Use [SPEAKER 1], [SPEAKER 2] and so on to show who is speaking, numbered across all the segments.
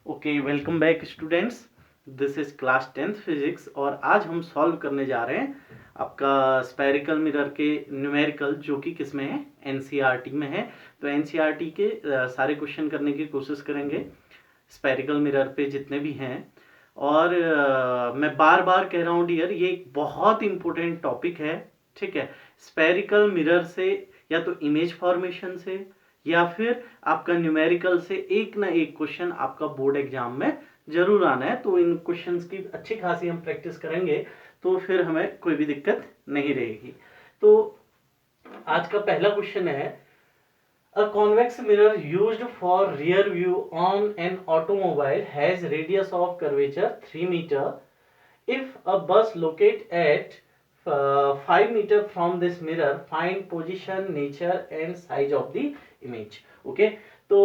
[SPEAKER 1] Okay, welcome back students. This is class 10th physics और आज हम सॉल्व करने जा रहे हैं आपका स्फेरिकल मिरर के न्यूमेरिकल, जो कि किस में है, एनसीईआरटी में है। तो एनसीईआरटी के सारे क्वेश्चन करने की कोशिश करेंगे स्फेरिकल मिरर पे जितने भी हैं। और मैं बार बार कह रहा हूँ डियर, ये एक बहुत इंपॉर्टेंट टॉपिक है। ठीक है, स्फेरिकल मिरर से या तो इमेज फॉर्मेशन से या फिर आपका न्यूमेरिकल से एक ना एक क्वेश्चन आपका बोर्ड एग्जाम में जरूर आना है। तो इन क्वेश्चंस की अच्छी खासी हम प्रैक्टिस करेंगे तो फिर हमें कोई भी दिक्कत नहीं रहेगी। तो आज का पहला क्वेश्चन है, a convex mirror used for rear view on an automobile has radius of curvature 3 meter. If a bus located at 5 meter from this mirror, find position, nature and size of the image. Okay, तो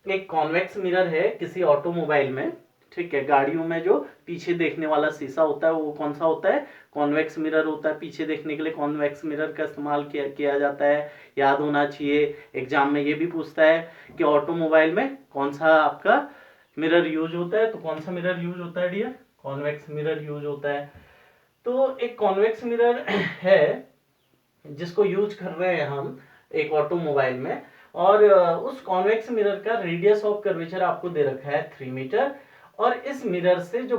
[SPEAKER 1] एक convex mirror है किसी automobile में। ठीक है, गाड़ियों में जो पीछे देखने वाला शीशा होता है वो कौन सा होता है, कॉन्वेक्स मिरर होता है। पीछे देखने के लिए कॉन्वेक्स मिरर का इस्तेमाल किया जाता है, याद होना चाहिए। एग्जाम में ये भी पूछता है कि ऑटोमोबाइल में कौन सा आपका मिरर यूज होता है, तो कौन सा मिरर यूज होता है डियर, कॉन्वेक्स मिरर यूज होता है। तो एक कॉन्वेक्स मिरर है जिसको यूज कर रहे हैं हम एक ऑटोमोबाइल में, और उस कॉन्वेक्स मिरर का रेडियस ऑफ कर्वेचर आपको दे रखा है 3 मीटर। और इस मिरर से जो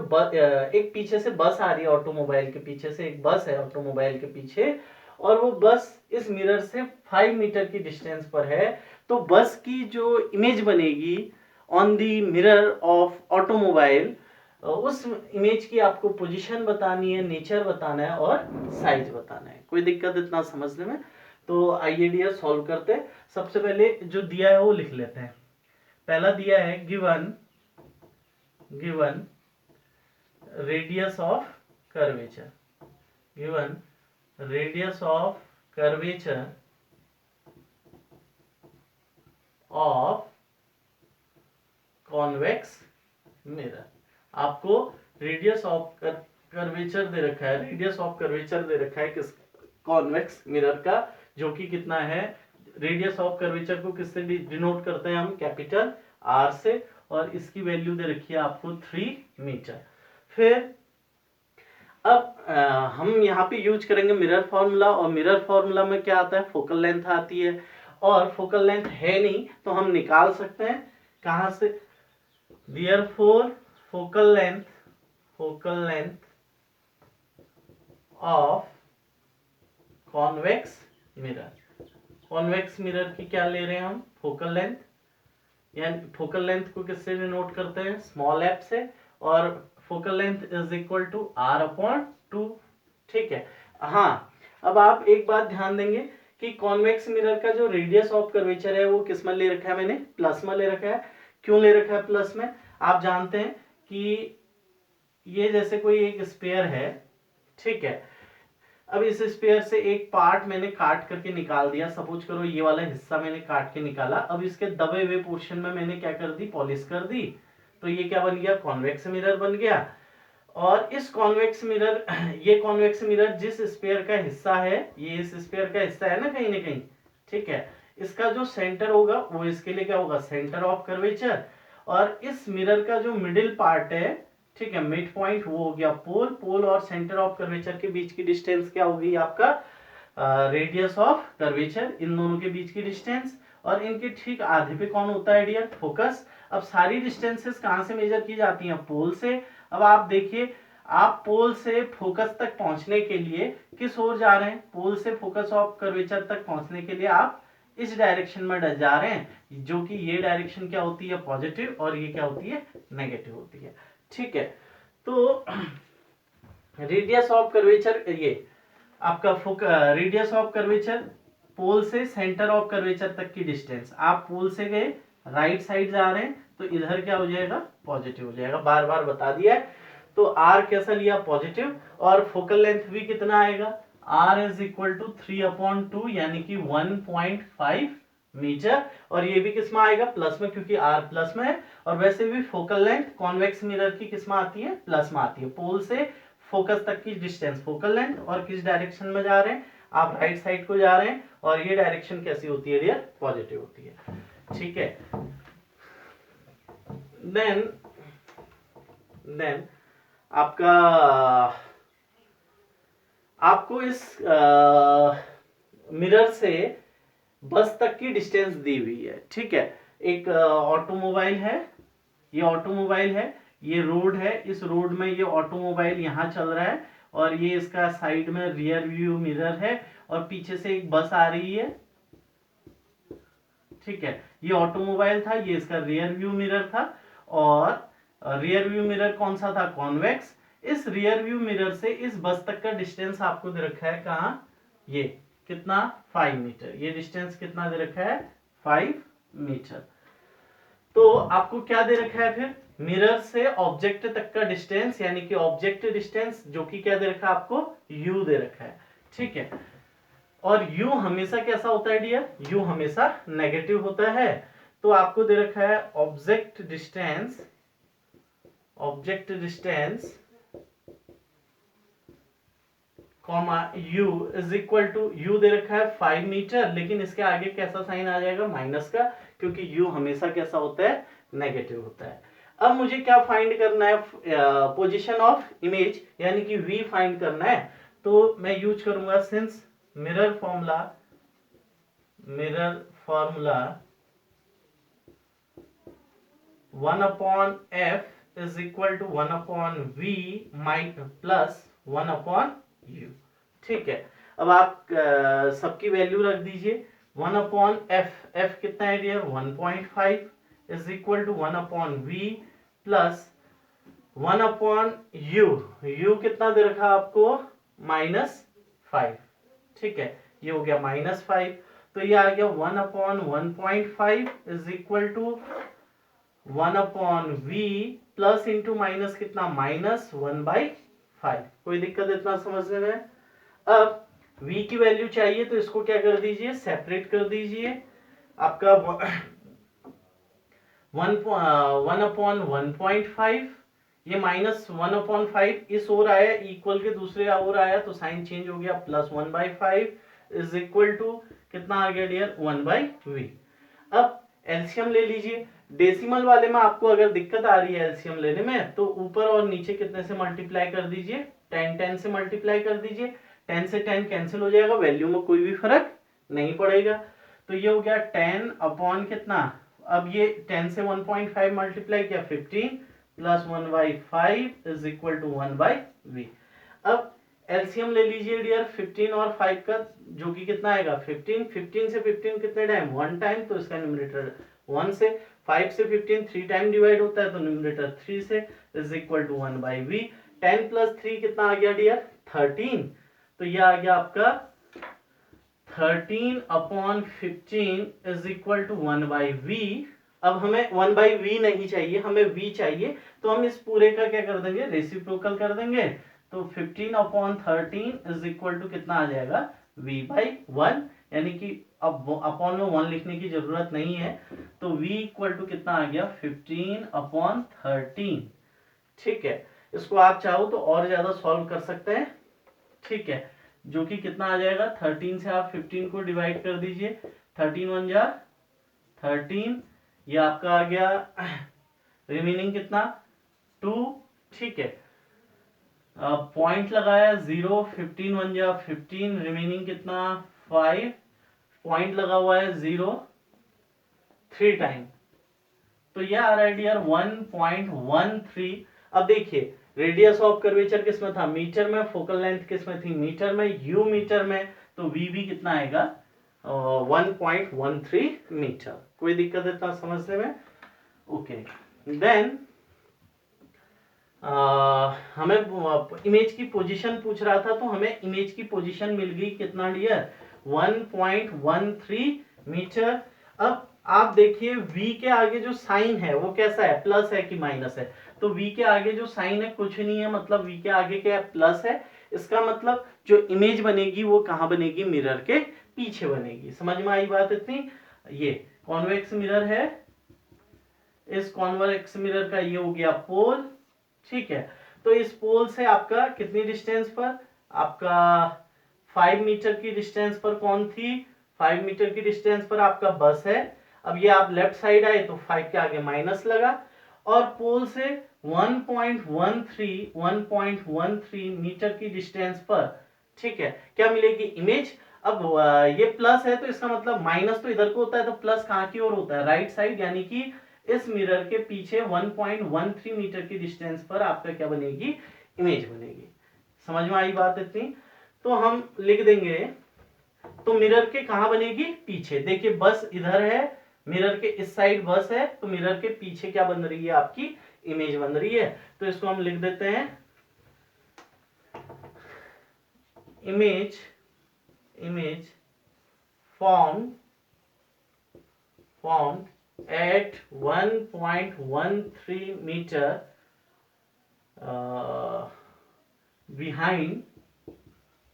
[SPEAKER 1] एक पीछे से बस आ रही है, ऑटोमोबाइल के पीछे से एक बस है ऑटोमोबाइल के पीछे, और वो बस इस मिरर से 5 मीटर की डिस्टेंस पर है। तो बस की जो इमेज बनेगी on the mirror of automobile, उस इमेज की आपको पोजीशन बतानी है, नेचर बताना है और साइज बताना है। कोई दिक्कत इतना समझने में? तो आइए डियर सॉल्व करते हैं। सबसे पहले जो दिया है वो लिख लेते हैं। पहला दिया है given radius of curvature, given radius of curvature of convex mirror. आपको रेडियस ऑफ कर्वेचर दे रखा है, रेडियस ऑफ कर्वेचर दे रखा है किस, कॉन्वेक्स मिरर का, जो कि कितना है। रेडियस ऑफ कर्वेचर को किससे डिनोट करते हैं हम, कैपिटल आर से, और इसकी वैल्यू दे रखी है आपको 3 मीटर। फिर अब हम यहाँ पे यूज करेंगे मिरर फॉर्मूला, और मिरर फॉर्मूला में क्या आता है, फोकल लेंथ आती है, और फोकल लेंथ है नहीं तो हम निकाल सकते हैं कहां से, therefore focal length of convex mirror की क्या ले रहे हैं हम, फोकल लेंथ। यानी फोकल लेंथ को किससे डिनोट करते हैं, स्मॉल एफ से, और focal length is equal to r upon 2। ठीक है, हाँ। अब आप एक बात ध्यान देंगे कि कॉन्वेक्स मिरर का जो रेडियस ऑफ कर्वेचर है वो किस में ले रखा है, मैंने प्लस में ले रखा है। क्यों ले रखा है प्लस में, आप जानते हैं कि ये जैसे कोई एक स्पेयर है, ठीक है। अब इस स्पेयर से एक पार्ट मैंने काट करके निकाल दिया, सपोज करो ये वाला हिस्सा मैंने काट के निकाला। अब इसके दबे हुए पोर्शन में मैंने क्या कर दी, पॉलिश कर दी, तो ये क्या बन गया, कॉन्वेक्स मिरर बन गया। और इस कॉन्वेक्स मिरर, ये कॉन्वेक्स मिरर जिस स्पेयर का हिस्सा है, ये इस स्पेयर का हिस्सा है ना कहीं, ठीक है। इसका जो सेंटर होगा वो इसके लिए क्या होगा, सेंटर ऑफ कर्वेचर। और इस मिरर का जो मिडिल पार्ट है, ठीक है, मिड पॉइंट, वो हो गया पोल और सेंटर ऑफ कर्वेचर के बीच की डिस्टेंस क्या होगी आपका, रेडियस ऑफ कर्वेचर, इन दोनों के बीच की डिस्टेंस। और इनके ठीक आधे पे कौन होता है डियर, फोकस। अब सारी डिस्टेंसेस कहां से मेजर की जाती हैं, पोल से। अब आप देखिए, आप पोल से फोकस तक पहुंचने के लिए किस ओर जा रहे हैं, पोल से फोकस ऑफ कर्वेचर तक पहुंचने के लिए आप इस डायरेक्शन में जा रहे हैं, जो कि ये डायरेक्शन क्या होती है, पॉजिटिव, और ये क्या होती है, नेगेटिव होती है। ठीक है, तो रेडियस ऑफ कर्वेचर, ये आपका रेडियस ऑफ कर्वेचर, पोल से सेंटर ऑफ कर्वेचर तक की डिस्टेंस। आप पोल से गए, राइट साइड जा रहे हैं, तो इधर क्या हो जाएगा, पॉजिटिव हो जाएगा, बार बार बता दिया है। तो आर कैसा लिया, पॉजिटिव, और फोकल लेंथ भी कितना आएगा, r इज इक्वल टू 3/2 यानी कि 1.5 मीटर। और ये भी किस में आएगा, प्लस में, क्योंकि r प्लस में है। और वैसे भी फोकल लेंथ कॉन्वेक्स मिरर की किस में आती है, प्लस में आती है। पोल से फोकस तक की डिस्टेंस फोकल लेंथ, और किस डायरेक्शन में जा रहे हैं, आप राइट साइड को जा रहे हैं, और ये डायरेक्शन कैसी होती है डियर, पॉजिटिव होती है। ठीक है, देन देन आपका आपको इस मिरर से बस तक की डिस्टेंस दी हुई है, ठीक है। एक ऑटोमोबाइल है, ये ऑटोमोबाइल है, ये रोड है, इस रोड में ये ऑटोमोबाइल यहाँ चल रहा है और ये इसका साइड में रियर व्यू मिरर है और पीछे से एक बस आ रही है, ठीक है। ये ऑटोमोबाइल था, ये इसका रियर व्यू मिरर था और रियर व्यू मिरर कौन सा था, कॉन्वेक्स। इस रियर व्यू मिरर से इस बस तक का डिस्टेंस आपको दे रखा है कहाँ, ये कितना 5 मीटर, ये डिस्टेंस कितना दे रखा है 5 मीटर। तो आपको क्या दे रखा है फिर, मिरर से ऑब्जेक्ट तक का डिस्टेंस, यानी कि ऑब्जेक्ट डिस्टेंस जो कि क्या दे रखा है आपको, u दे रखा है, ठीक है। और u हमेशा कैसा होता है डियर, u हमेशा नेगेटिव होता है। तो आपको दे रखा है object distance comma u is equal to, u दे रखा है 5 मीटर, लेकिन इसके आगे कैसा साइन आ जाएगा, माइनस का, क्योंकि u हमेशा कैसा होता है, नेगेटिव होता है। अब मुझे क्या फाइंड करना है, पोजीशन ऑफ इमेज, यानी कि v फाइंड करना है। तो मैं यूज करूंगा since mirror formula 1/f is equal to 1/v plus 1/u, ठीक है। अब आप सबकी वैल्यू रख दीजिए, 1/f, f कितना है dear 1.5 is equal to 1/v plus 1/u, u कितना दे रखा आपको -5, ठीक है, ये हो गया -5। तो ये आ गया 1/1.5 is equal to 1/v plus into minus कितना -1/5। कोई दिक्कत इतना समझने में। अब v की वैल्यू चाहिए तो इसको क्या कर दीजिए, सेपरेट कर दीजिए। आपका 1/1.5, ये -1/5 इस ओर आया, इक्वल के दूसरे ओर आया तो साइन चेंज हो गया, प्लस 1/5 इज इक्वल टू कितना आ गया डियर 1/v। अब एलसीएम ले लीजिए। डेसिमल वाले में आपको अगर दिक्कत आ रही है एलसीएम लेने में, तो ऊपर और नीचे कितने से मल्टीप्लाई कर दीजिए, 10 से मल्टीप्लाई कर दीजिए। 10 से 10 कैंसिल हो जाएगा, वैल्यू में कोई भी फर्क नहीं पड़ेगा। तो ये हो गया 10 अपॉन कितना, अब ये 10 से 1.5 मल्टीप्लाई किया 15 plus 1/5 is equal to 1/v। अब एलसीएम ले लीजिए डियर 15 और 5 का, जो कि कितना आएगा 15 से 15 कितने टाइम 1 टाइम, तो इसका न्यूमरेटर 1 से, 5 से 15 3 टाइम डिवाइड होता है तो न्यूमरेटर 3 से, is equal to 1/v। 10 plus 3 कितना आ गया डियर 13, तो ये आ गया आपका 13/15 इज इक्वल टू 1/v। अब हमें 1/v नहीं चाहिए, हमें v चाहिए, तो हम इस पूरे का क्या कर देंगे, रेसिप्रोकल कर देंगे। तो 15/13 इज इक्वल टू कितना आ जाएगा v/1, यानी कि अब अपॉन में 1 लिखने की जरूरत नहीं है, तो v इक्वल टू कितना आ गया 15/13, ठीक है। इसको आप चाहो तो और ज्यादा सॉल्व कर सकते हैं, ठीक है, जो कि कितना आ जाएगा 13 से आप 15 को डिवाइड कर दीजिए, 13 1 जा 13, ये आपका आ गया रिमेनिंग कितना 2, ठीक है। पॉइंट लगाया 0, 15 1 जा 15, रिमेनिंग कितना 5, पॉइंट लगा हुआ है 0 3 टाइम, तो यह आ रहा है डियर 1.13। अब देखिए रेडियस ऑफ कर्वेचर किस में था, मीटर में, फोकल लेंथ किस में थी, मीटर में, यू मीटर में, तो वी भी कितना आएगा 1.13 मीटर। कोई दिक्कत है इतना समझने में, ओके। देन हमें इमेज की पोजीशन पूछ रहा था, तो हमें इमेज की पोजीशन मिल गई कितना डियर 1.13 मीटर। अब आप देखिए v के आगे जो साइन है वो कैसा है, प्लस है कि माइनस है, तो v के आगे जो साइन है कुछ नहीं है, मतलब v के आगे क्या है प्लस है। इसका मतलब जो इमेज बनेगी वो कहाँ बनेगी, मिरर के पीछे बनेगी। समझ में आई बात इतनी। ये कॉन्वेक्स मिरर है, इस कॉन्वेक्स मिरर का ये हो गया पोल, ठीक है। तो इस पोल से आपका कितनी डिस्टेंस पर, आपका 5 मीटर की डिस्टेंस पर कौन थी, 5 मीटर की डिस्टेंस पर आपका बस है। अब ये आप लेफ्ट साइड आए तो 5 के आगे माइनस लगा, और पोल से 1.13 मीटर की डिस्टेंस पर, ठीक है, क्या मिलेगी इमेज। अब ये प्लस है तो इसका मतलब माइनस तो इधर को होता है, तो प्लस कहाँ की ओर होता है, राइट साइड, यानी कि इस मिरर के पीछे 1.13 मीटर की डिस्टेंस पर आपका क्या बनेगी, इमेज बनेगी। समझ में आई बात इतनी। तो हम लिख देंगे, तो मिरर के कहां बनेगी, पीछे। देखिए बस इधर है, मिरर के इस साइड बस है, तो मिरर के पीछे क्या बन रही है, आपकी इमेज बन रही है। तो इसको हम लिख देते हैं image formed at 1.13 meter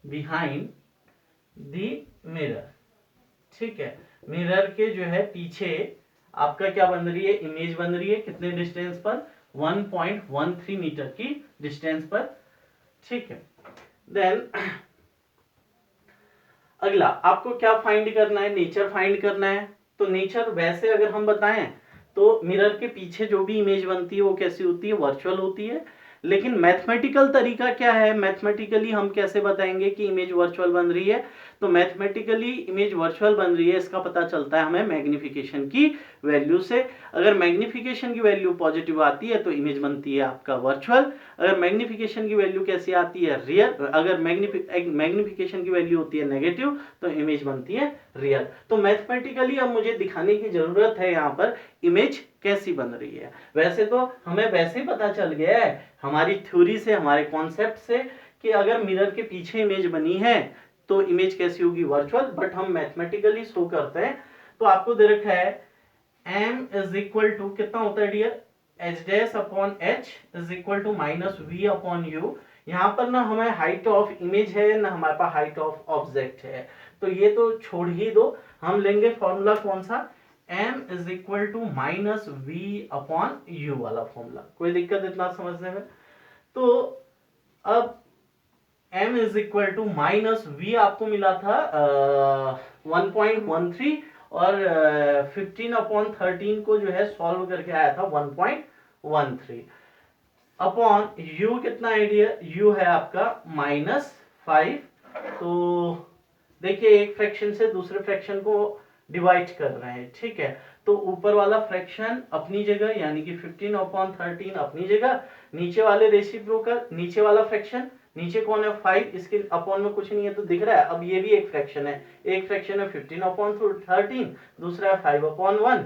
[SPEAKER 1] behind the mirror। ठीक है, मिरर के जो है पीछे आपका क्या बन रही है, इमेज बन रही है, कितने डिस्टेंस पर, 1.13 मीटर की डिस्टेंस पर। ठीक है, देन अगला आपको क्या फाइंड करना है, नेचर फाइंड करना है। तो नेचर वैसे अगर हम बताएं तो मिरर के पीछे जो भी इमेज बनती है वो कैसी होती है, वर्चुअल होती है। लेकिन मैथमेटिकल तरीका क्या है, मैथमेटिकली हम कैसे बताएंगे कि इमेज वर्चुअल बन रही है। तो मैथमेटिकली इमेज वर्चुअल बन रही है इसका पता चलता है हमें मैग्निफिकेशन की वैल्यू से। अगर मैग्निफिकेशन की वैल्यू पॉजिटिव आती है तो इमेज बनती है आपका वर्चुअल। अगर मैग्निफिकेशन की वैल्यू कैसी आती है, रियल। अगर मैग्निफिकेशन की वैल्यू होती है नेगेटिव तो इमेज बनती है रियल। तो मैथमेटिकली अब मुझे दिखाने की जरूरत है यहाँ पर इमेज कैसी बन रही है। वैसे तो हमें वैसे ही पता चल गया है हमारी थ्योरी से, हमारे कॉन्सेप्ट से, कि अगर मिरर के पीछे इमेज बनी है तो इमेज कैसी होगी, वर्चुअल। बट हम मैथमेटिकली शो करते हैं। तो आपको दे रखा है m इज इक्वल टू कितना होता है dear, h dash upon h is equal to minus v upon u. यहाँ पर ना हमें हाइट ऑफ इमेज है ना हमारे पास हाइट ऑफ ऑब्जेक्ट है, तो ये तो छोड़ ही दो। हम लेंगे फॉर्मूला कौन सा, m is equal to minus v upon u वाला फॉर्मूला। कोई दिक्कत इतना समझने में। तो अब m is equal to minus v आपको मिला था 1.13 और 15/13 को जो है सॉल्व करके आया था 1.13 अपॉन u कितना आइडिया, u है आपका -5। तो देखिए एक फ्रैक्शन से दूसरे फ्रैक्शन को डिवाइड कर रहे हैं, ठीक है। तो ऊपर वाला फ्रैक्शन अपनी जगह यानी कि 15/13 अपनी जगह, नीचे वाले रेसिप्रोकल, नीचे वाला फ्रैक्शन, नीचे कौन है 5, इसके अपॉन में कुछ नहीं है तो दिख रहा है। अब ये भी एक फ्रैक्शन है, एक फ्रैक्शन है 15/13, दूसरा है 5/1।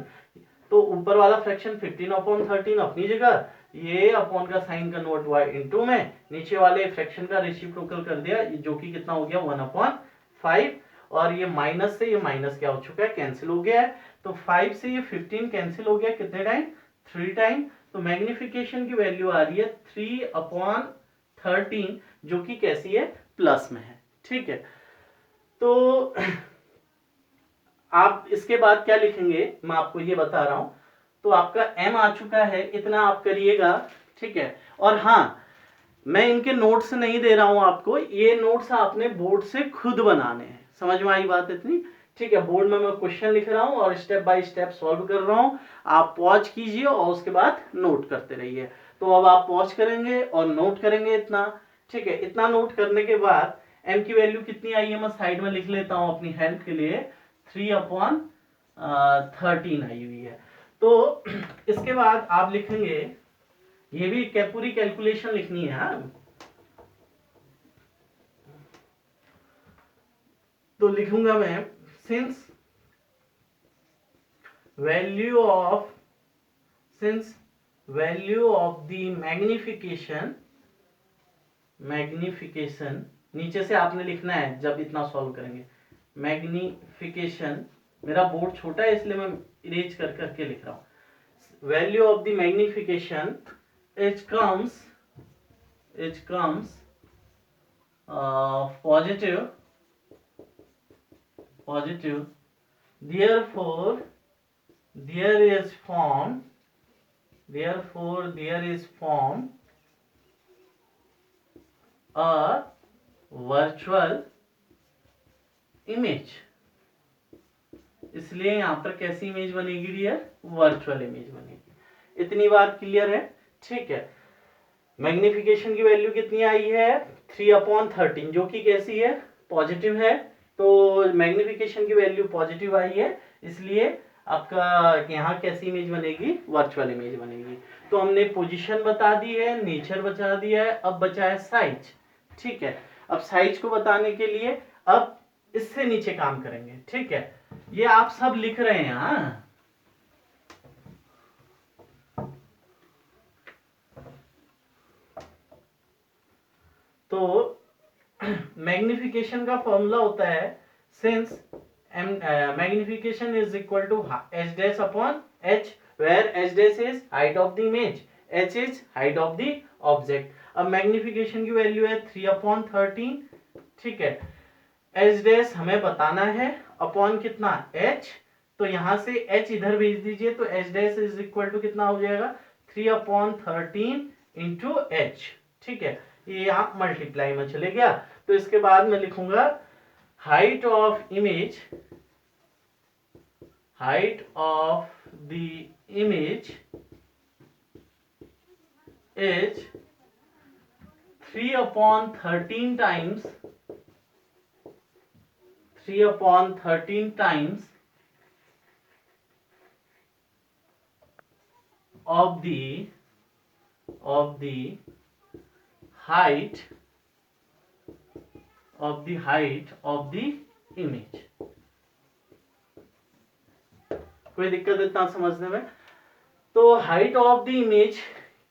[SPEAKER 1] तो ऊपर वाला फ्रैक्शन 15/13 अपनी जगह, ये अपॉन का साइन कन्वर्ट हुआ इनटू में, नीचे वाले फ्रैक्शन का रेसिप्रोकल कर दिया जो कि कितना हो गया 1/5। और ये माइनस से ये माइनस क्या हो चुका है, कैंसिल हो गया है। तो 5 से ये 15 कैंसिल हो गया, कितने टाइम, 3 टाइम। तो मैग्निफिकेशन की वैल्यू आ रही है 3/13 जो कि कैसी है, प्लस में है, ठीक है। तो आप इसके बाद क्या लिखेंगे मैं आपको ये बता रहा हूं। तो आपका m आ चुका है, इतना आप करिएगा, ठीक है। और हाँ, मैं इनके नोट्स नहीं दे रहा हूं आपको, ये नोट्स आपने बोर्ड से खुद बनाने हैं। समझ में आई बात इतनी, ठीक है। बोर्ड में मैं क्वेश्चन लिख रहा हूं और स्टेप बाय स्टेप सॉल्व कर रहा हूं, आप पॉज कीजिए और उसके बाद नोट करते रहिए। तो अब आप पॉज करेंगे और नोट करेंगे इतना, ठीक है। इतना नोट करने के बाद m की वैल्यू कितनी आई है मैं साइड में लिख लेता हूं अपनी हेल्प के लिए, 3/13 आई हुई है। तो इसके बाद आप लिखेंगे, ये भी पूरी कैलकुलेशन लिखनी है, हाँ। तो लिखूंगा मैं, since value of the magnification, नीचे से आपने लिखना है जब इतना सॉल्व करेंगे। मैग्निफिकेशन, मेरा बोर्ड छोटा है इसलिए मैं इरेज कर करके लिख रहा हूं। Value of the magnification it comes positive, therefore there is formed a virtual image। इसलिए यहां पर कैसी इमेज बनेगी डियर, वर्चुअल इमेज बनेगी। इतनी बात क्लियर है, ठीक है। मैग्निफिकेशन की वैल्यू कितनी आई है 3/13, जो कि कैसी है, पॉजिटिव है। तो मैग्निफिकेशन की वैल्यू पॉजिटिव आई है, इसलिए आपका यहाँ कैसी इमेज बनेगी, वर्चुअल इमेज बनेगी। तो हमने पोजीशन बता दी है, नेचर बता दिया है, अब बचा है साइज, ठीक है। अब साइज को बताने के लिए अब इससे नीचे काम करेंगे, ठीक है। ये आप सब लिख रहे हैं, हाँ। तो मैग्निफिकेशन का फॉर्मूला होता है since magnification is equal to h dash upon h, where h dash is height of the image, h is height of the object. अब मैग्निफिकेशन की वैल्यू है 3/13, ठीक है। h डैश हमें बताना है, अपॉन कितना h, तो यहां से h इधर भेज दीजिए, तो h dash is equal to कितना हो जाएगा 3/13 इंटू h, ठीक है। ये यहाँ मल्टीप्लाई में चले गया। तो इसके बाद मैं लिखूंगा height of image, height of the image is 3/13 times, 3/13 times of the height of the image। कोई दिक्कत इतना समझने में? तो हाइट ऑफ द इमेज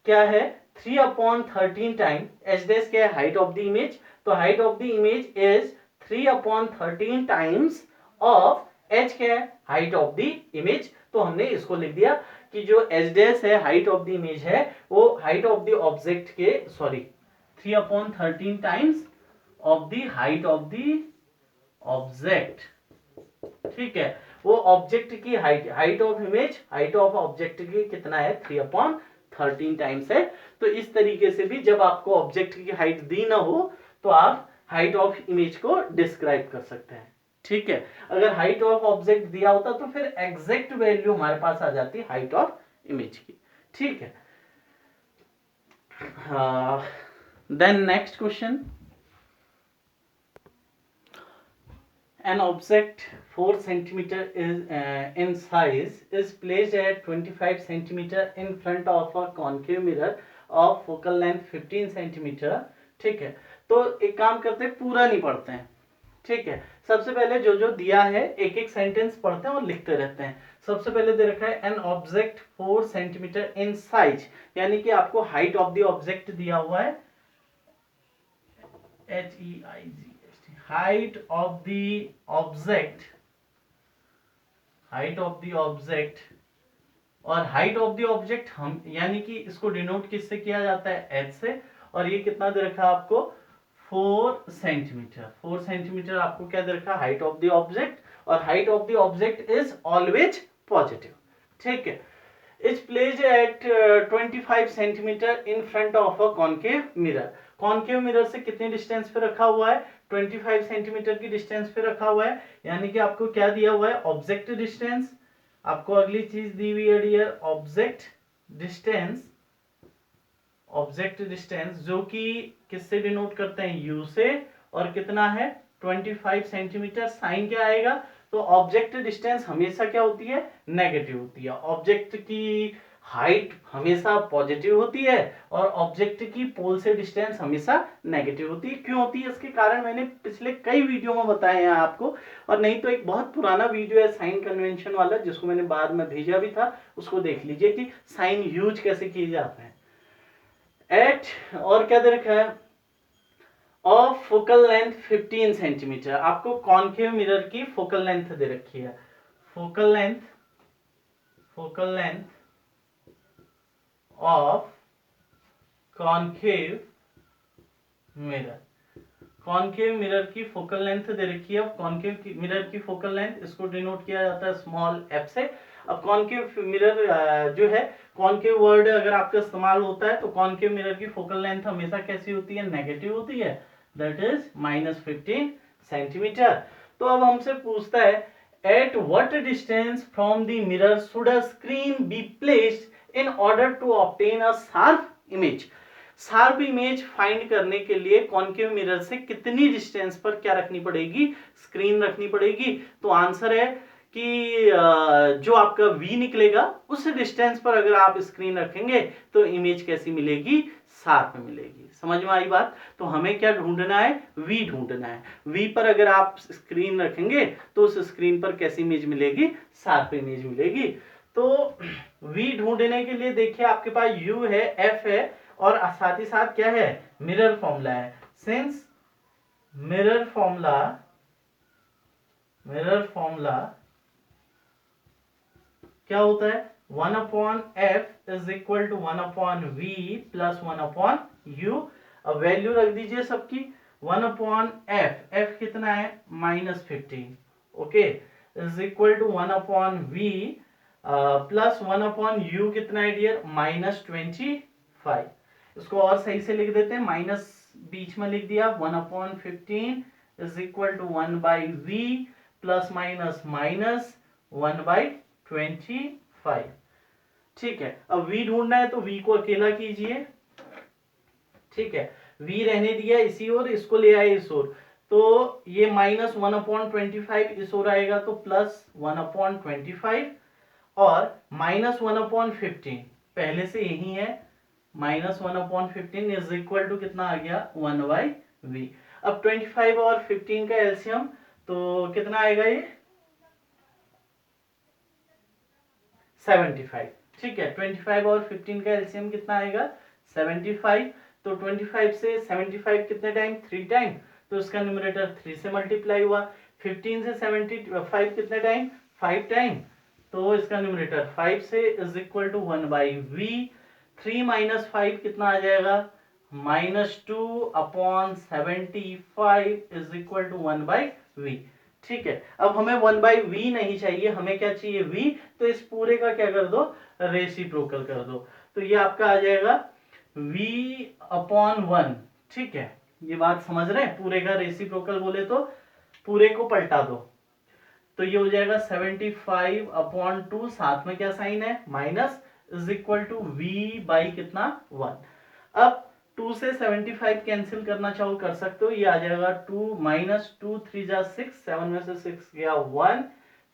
[SPEAKER 1] क्या है 3/13 टाइम, एच डैश क्या है हाइट ऑफ द इमेज, तो height of the image is 3/13 times of H क्या है हाइट ऑफ द इमेज। तो हमने इसको लिख दिया कि जो एच डैश है हाइट ऑफ द इमेज है वो हाइट ऑफ द ऑब्जेक्ट के 3/13 times of the height of the object, ठीक है। वो ऑब्जेक्ट की height of image height of object की कितना है 3/13 टाइम्स है। तो इस तरीके से भी जब आपको ऑब्जेक्ट की हाइट दी ना हो तो आप हाइट ऑफ इमेज को डिस्क्राइब कर सकते हैं, ठीक है। अगर हाइट ऑफ ऑब्जेक्ट दिया होता तो फिर एग्जैक्ट वैल्यू हमारे पास आ जाती हाइट ऑफ इमेज की, ठीक है। Then next question, an object 4 centimeter is in size is placed at 25 centimeter in front of a concave mirror of focal length 15 centimeter, ठीक है। तो एक काम करते हैं, पूरा नहीं पढ़ते हैं, ठीक है। सबसे पहले जो जो दिया है एक एक सेंटेंस पढ़ते हैं और लिखते रहते हैं। सबसे पहले दे रखा है an object 4 centimetre in size, यानी कि आपको हाइट ऑफ द ऑब्जेक्ट दिया हुआ है HEIG, height of the object, height of the object, और हाइट ऑफ द ऑब्जेक्ट हम यानी कि इसको डिनोट किससे किया जाता है h से, और ये कितना दे रखा है आपको 4 सेंटीमीटर। 4 सेंटीमीटर आपको क्या दे रखा है हाइट ऑफ द ऑब्जेक्ट, और height of the object is always positive, ठीक है। Is placed at 25 centimetre in front of a concave mirror. Concave mirror से कितने डिस्टेंस पे रखा हुआ है 25 सेंटीमीटर की डिस्टेंस पे रखा हुआ है, यानी कि आपको क्या दिया हुआ है ऑब्जेक्ट डिस्टेंस। आपको अगली चीज दी हुई है dear object distance, object distance जो कि किससे डिनोट करते हैं u से, और कितना है 25 सेंटीमीटर। साइन क्या आएगा, तो ऑब्जेक्ट डिस्टेंस हमेशा क्या होती है नेगेटिव होती है, ऑब्जेक्ट की हाइट हमेशा पॉजिटिव होती है और ऑब्जेक्ट की पोल से डिस्टेंस हमेशा नेगेटिव होती है। क्यों होती है इसके कारण मैंने पिछले कई वीडियो में बताए हैं आपको, और नहीं तो एक बहुत पुराना वीडियो है साइन कन्वेंशन वाला जिसको मैंने बाद में भेजा भी था, उसको देख लीजिए कि साइन यूज कैसे किए जाते हैं। एट और क्या दे रखा है ऑफ फोकल लेंथ 15 सेंटीमीटर, आपको कॉनकेव मिरर की फोकल लेंथ दे रखी है, focal length of concave mirror, concave mirror की फोकल लेंथ दे रखी है। कॉनकेव मिरर की फोकल लेंथ इसको डिनोट किया जाता है स्मॉल f से। अब कॉनकेव मिरर जो है, कॉनकेव वर्ड अगर आपका इस्तेमाल होता है तो कॉनकेव मिरर की फोकल लेंथ हमेशा कैसी होती है नेगेटिव होती है, दैट इज -15 सेंटीमीटर। तो अब हमसे पूछता है at what distance from the mirror should a screen be placed in order to obtain a sharp image. Sharp image find करने के लिए कॉनकेव मिरर से कितनी डिस्टेंस पर क्या रखनी पड़ेगी, स्क्रीन रखनी पड़ेगी। तो आंसर है कि जो आपका V निकलेगा उस डिस्टेंस पर अगर आप स्क्रीन रखेंगे तो इमेज कैसी मिलेगी, शार्प मिलेगी। समझ में आई बात। तो हमें क्या ढूंढना है, V ढूंढना है। V पर अगर आप स्क्रीन रखेंगे तो उस स्क्रीन पर कैसी इमेज मिलेगी, शार्प इमेज मिलेगी। तो V ढूंढने के लिए देखिए आपके पास U है, F है और साथ ही साथ क्या है, मिरर फॉर्मूला है। सिंस मिरर फॉर्मूला क्या होता है, 1/f is equal to 1/v plus 1/u। अब वैल्यू रख दीजिए सबकी। 1/f, f कितना है -15, okay, is equal to 1/v plus 1/u कितना है डियर, -25। इसको और सही से लिख देते हैं, माइनस बीच में लिख दिया, 1/15 is equal to 1/v plus minus minus 1/25। ठीक है, अब v ढूंढना है तो v को अकेला कीजिए। ठीक है, v रहने दिया इसी ओर, इसको ले आए इस ओर, तो ये -1/25 इस ओर आएगा तो प्लस 1/25 और -1/15 पहले से यही है, -1/15 इज इक्वल टू कितना आ गया, 1/v। अब 25 और 15 का एलसीएम तो कितना आएगा, ये 75। ठीक है, 25 और 15 का एलसीएम कितना आएगा, 75। तो 25 से 75 कितने टाइम, 3 टाइम, तो इसका न्यूमरेटर 3 से मल्टीप्लाई हुआ। 15 से 75 कितने टाइम, 5 टाइम, तो इसका न्यूमरेटर 5 से is equal to 1/v। 3 minus 5 कितना आ जाएगा, -2/75 इज इक्वल टू 1/v। ठीक है, अब हमें 1/v नहीं चाहिए, हमें क्या चाहिए, v। तो इस पूरे का क्या कर दो, रेसिप्रोकल कर दो। तो ये आपका आ जाएगा v/1। ठीक है, ये बात समझ रहे हैं, पूरे का रेसिप्रोकल बोले तो पूरे को पलटा दो, तो ये हो जाएगा 75/2, साथ में क्या साइन है, minus, is equal to v by कितना, 1। अब 2 से 75 कैंसिल करना चाहो कर सकते हो, ये आ जाएगा 2 माइनस 2 3 जा 6, 7 में से 6 गया 1,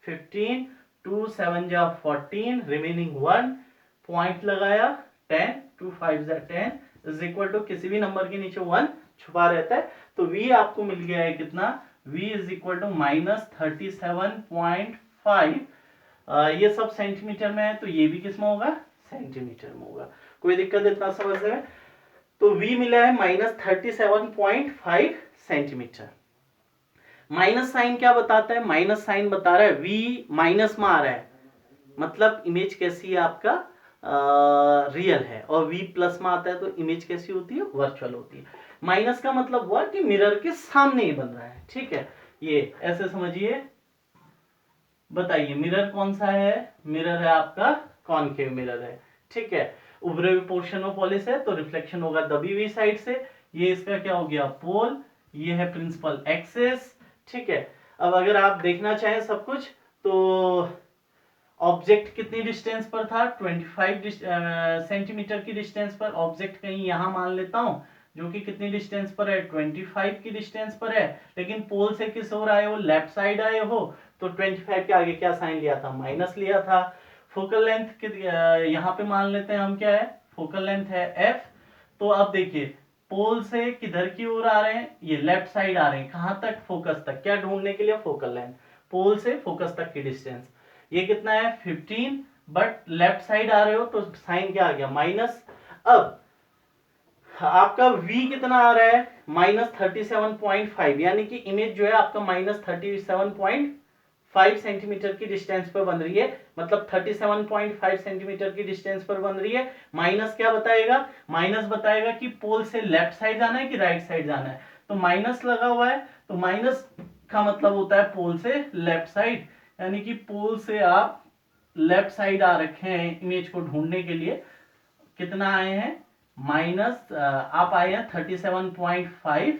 [SPEAKER 1] 15, 2 7 जा 14, रिमेनिंग 1, पॉइंट लगाया 10, 2 5 जा 10 इज इक्वल टू, किसी भी नंबर के नीचे 1 छुपा रहता है, तो v आपको मिल गया है कितना, v इज इक्वल टू -37.5। ये सब सेंटीमीटर में है, तो ये भी किस में होगा, सेंटीमीटर में होगा। कोई दिक्कत इतना समझने में। तो v मिला है -37.5 सेंटीमीटर। माइनस साइन क्या बताता है, माइनस साइन बता रहा है v माइनस में आ रहा है, मतलब इमेज कैसी है आपका, रियल है, और v प्लस में आता है तो इमेज कैसी होती है, वर्चुअल होती है। माइनस का मतलब हुआ कि मिरर के सामने ही बन रहा है। ठीक है, ये ऐसे समझिए। बताइए मिरर कौन सा है, मिरर है आपका कॉनकेव मिरर है। ठीक है, उभरे हुए पोर्शन में पॉलिश है तो रिफ्लेक्शन होगा दबी हुई साइड से। ये इसका क्या हो गया, पोल, ये है प्रिंसिपल एक्सिस। ठीक है, अब अगर आप देखना चाहें सब कुछ तो ऑब्जेक्ट कितनी डिस्टेंस पर था, 25 सेंटीमीटर की डिस्टेंस पर। ऑब्जेक्ट कहीं यहां मान लेता हूं, जो कि कितनी डिस्टेंस पर है, 25 की डिस्टेंस पर है, लेकिन पोल से किस ओर आए हो, लेफ्ट साइड आए हो, तो 25 के आगे क्या साइन लिया था, माइनस लिया था। फोकल लेंथ यहाँ पे मान लेते हैं हम, क्या है, फोकल लेंथ है f। तो अब देखिए पोल से किधर की ओर आ रहे हैं, ये लेफ्ट साइड आ रहे हैं, कहां तक, फोकस तक। क्या ढूंढने के लिए, फोकल लेंथ, पोल से फोकस तक की डिस्टेंस। ये कितना है 15, बट लेफ्ट साइड आ रहे हो तो साइन क्या आ गया, माइनस। अब आपका v कितना आ रहा है, -37.5, यानी कि इमेज जो है आपका -37.5 सेंटीमीटर की डिस्टेंस पर बन रही है, मतलब 37.5 सेंटीमीटर की डिस्टेंस पर बन रही है। माइनस क्या बताएगा, माइनस बताएगा कि पोल से लेफ्ट साइड जाना है कि राइट साइड जाना है, तो माइनस लगा हुआ है, तो माइनस का मतलब होता है पोल से लेफ्ट साइड, यानी कि पोल से आप लेफ्ट साइड आ रखे हैं इमेज को ढूंढने के लिए। कितना आए हैं, माइनस आप आए हैं 37.5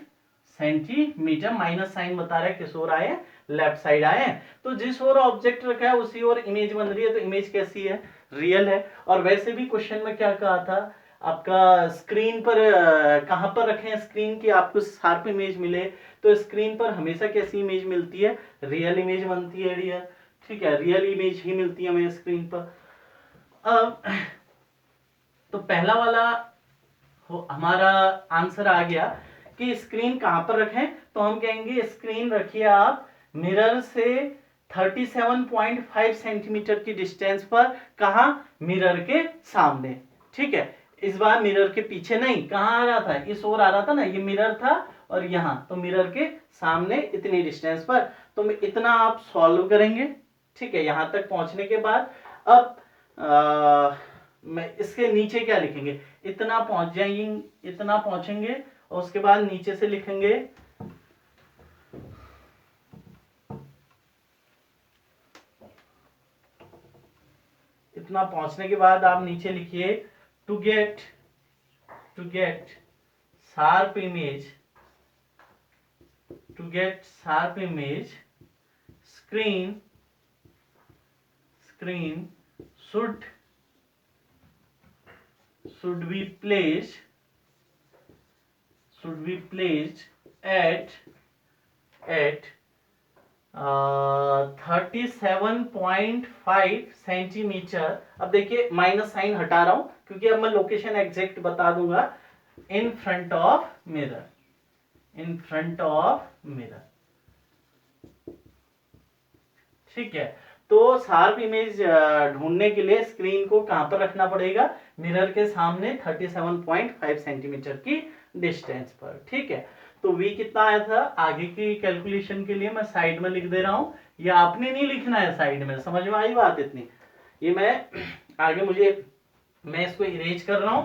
[SPEAKER 1] सेंटीमीटर। माइनस साइन बता रहा है किस ओर आए हैं, लेफ्ट साइड आए हैं। तो जिस ओर ऑब्जेक्ट रखा है उसी ओर इमेज बन रही है, तो इमेज कैसी है, रियल है। और वैसे भी क्वेश्चन में क्या कहा था आपका, स्क्रीन पर कहां पर रखें स्क्रीन की आपको शार्प इमेज मिले, तो स्क्रीन पर हमेशा कैसी इमेज मिलती है, रियल इमेज बनती है डियर। ठीक है, रियल इमेज ही मिलती है हमें स्क्रीन पर। अब तो पहला वाला हमारा आंसर आ गया कि स्क्रीन कहां पर रखें, तो हम कहेंगे स्क्रीन रखिए आप मिरर से 37.5 सेंटीमीटर की डिस्टेंस पर। कहा, मिरर के सामने। ठीक है, इस बार मिरर के पीछे नहीं, कहां आ रहा था, इस ओर आ रहा था ना, ये मिरर था और यहां, तो मिरर के सामने इतनी डिस्टेंस पर। तो इतना आप सॉल्व करेंगे। ठीक है, यहां तक पहुंचने के बाद अब मैं इसके नीचे क्या लिखेंगे, इतना पहुंच जाएंगे, इतना पहुंचेंगे और उसके बाद नीचे से लिखेंगे इतना पहुंचने के बाद आप नीचे लिखिए to get sharp image, to get sharp image screen should be placed at 37.5 centimetre. अब देखिए माइनस साइन हटा रहा हूं क्योंकि अब मैं लोकेशन एग्जैक्ट बता दूंगा। इन फ्रंट ऑफ मिरर, ठीक है। तो शार्प इमेज ढूंढने के लिए स्क्रीन को कहां पर रखना पड़ेगा, मिरर के सामने 37.5 सेंटीमीटर की डिस्टेंस पर। ठीक है, तो v कितना आया था, आगे की कैलकुलेशन के लिए मैं साइड में लिख दे रहा हूं, ये आपने नहीं लिखना है साइड में। समझ में आई बात इतनी, ये मैं आगे मैं इसको इरेज कर रहा हूं।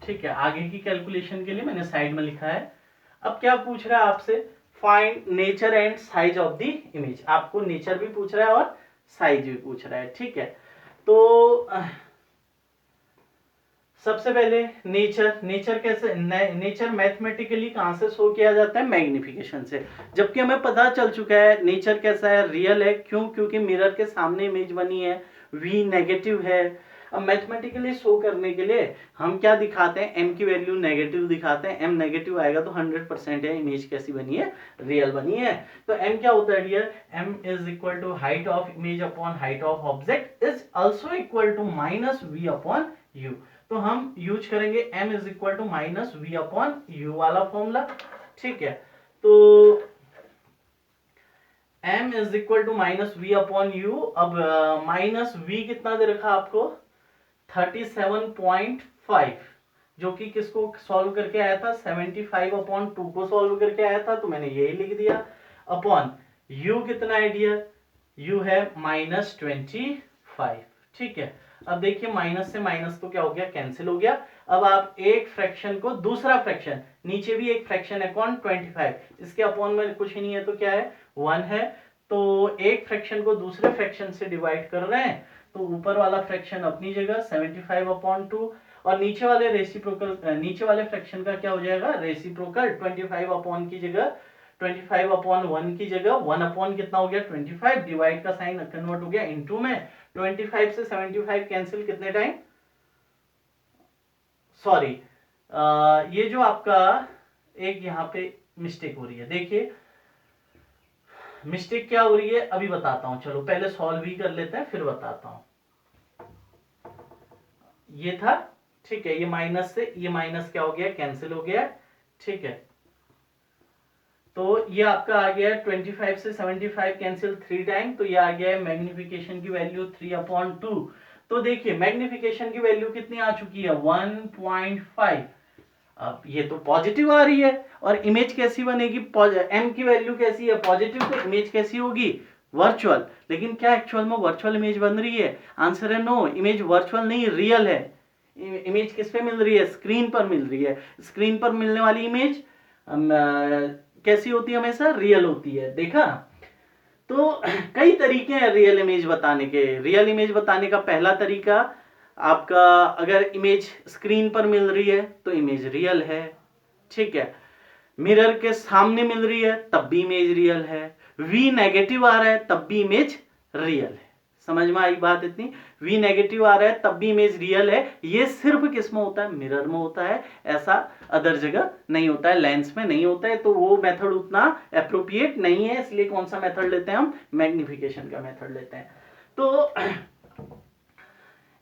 [SPEAKER 1] ठीक है, आगे की कैलकुलेशन के लिए मैंने साइड में लिखा है। अब क्या पूछ रहा है आपसे, find nature and size of the image. आपको नेचर भी पूछ रहा है और साइज भी पूछ रहा है। ठीक है, तो सबसे पहले नेचर कैसे, नेचर मैथमेटिकली कहां से शो किया जाता है, मैग्निफिकेशन से। जबकि हमें पता चल चुका है नेचर कैसा है, रियल है। क्यों, क्योंकि मिरर के सामने इमेज बनी है, v नेगेटिव है। अब मैथमेटिकली शो करने के लिए हम क्या दिखाते हैं, m की वैल्यू नेगेटिव दिखाते हैं। m नेगेटिव आएगा तो 100% है इमेज कैसी बनी है, रियल बनी है। तो m क्या होता है dear, m is equal to height of image upon height of object is also equal to minus v upon u। तो हम यूज करेंगे m is equal to minus v upon u वाला फॉर्मूला। ठीक है, तो m is equal to minus v upon u. अब minus v कितना दे रखा आपको, 37.5, जो कि किसको सॉल्व करके आया था, 75 अपॉन 2 को सॉल्व करके आया था, तो मैंने यही लिख दिया। अपॉन u कितना है डियर, u है माइनस 25। ठीक है, अब देखिए माइनस से माइनस तो क्या हो गया, कैंसिल हो गया। अब आप एक फ्रैक्शन को दूसरा फ्रैक्शन, नीचे भी एक फ्रैक्शन है कौन, 25, इसके अपॉन में कुछ ही नहीं है तो क्या है, 1 है। तो एक फ्रैक्शन को दूसरे फ्रैक्शन से डिवाइड कर रहे हैं, तो ऊपर वाला फ्रैक्शन अपनी जगह 75 अपॉन 2 और नीचे वाले रेसिप्रोकल, नीचे वाले फ्रैक्शन का क्या हो जाएगा, रेसिप्रोकल 25 अपॉन की जगह 25 अपॉन 1 की जगह 1 अपॉन कितना हो गया, 25, डिवाइड का साइन कन्वर्ट हो गया इनटू में। 25 से 75 कैंसिल कितने टाइम, सॉरी ये जो आपका एक यहाँ पे मिस्टेक हो रही है, देखिए मिस्टेक क्या हो रही है अभी बताता हूं। चलो पहले सॉल्व ही कर लेते हैं फिर बताता हूं। ये था, ठीक है, ये माइनस से ये माइनस क्या हो गया, कैंसिल हो गया। ठीक है, तो ये आपका आ गया 25 से 75 कैंसिल 3 टाइम, तो ये आ गया है मैग्निफिकेशन की वैल्यू 3/2। तो देखिए मैग्निफिकेशन की वैल्यू कितनी आ चुकी है, 1.5। अब ये तो पॉजिटिव आ रही है और इमेज कैसी बनेगी, m की वैल्यू कैसी है, पॉजिटिव, तो इमेज कैसी होगी, वर्चुअल। लेकिन क्या एक्चुअल में वर्चुअल इमेज बन रही है, आंसर है नो, इमेज वर्चुअल नहीं रियल है। इमेज किस पे मिल रही है, स्क्रीन पर मिल रही है। स्क्रीन पर मिलने वाली इमेज कैसी होती है, हमेशा रियल होती है। देखा, तो कई तरीके हैं रियल इमेज बताने के। रियल इमेज बताने का पहला तरीका आपका, अगर इमेज स्क्रीन पर मिल रही है तो इमेज रियल है। ठीक है, मिरर के सामने मिल रही है तब भी इमेज रियल है, v नेगेटिव आ रहा है तब भी इमेज रियल है।
[SPEAKER 2] समझ में आई बात इतनी? V नेगेटिव आ रहा है तब भी इमेज रियल है, ये सिर्फ किस में होता है? मिरर में होता है, ऐसा अदर जगह नहीं होता है, लेंस में नहीं होता है। तो वो मेथड उतना एप्रोप्रिएट नहीं है, इसलिए कौन सा मेथड लेते हैं हम? मैग्निफिकेशन का मेथड लेते हैं। तो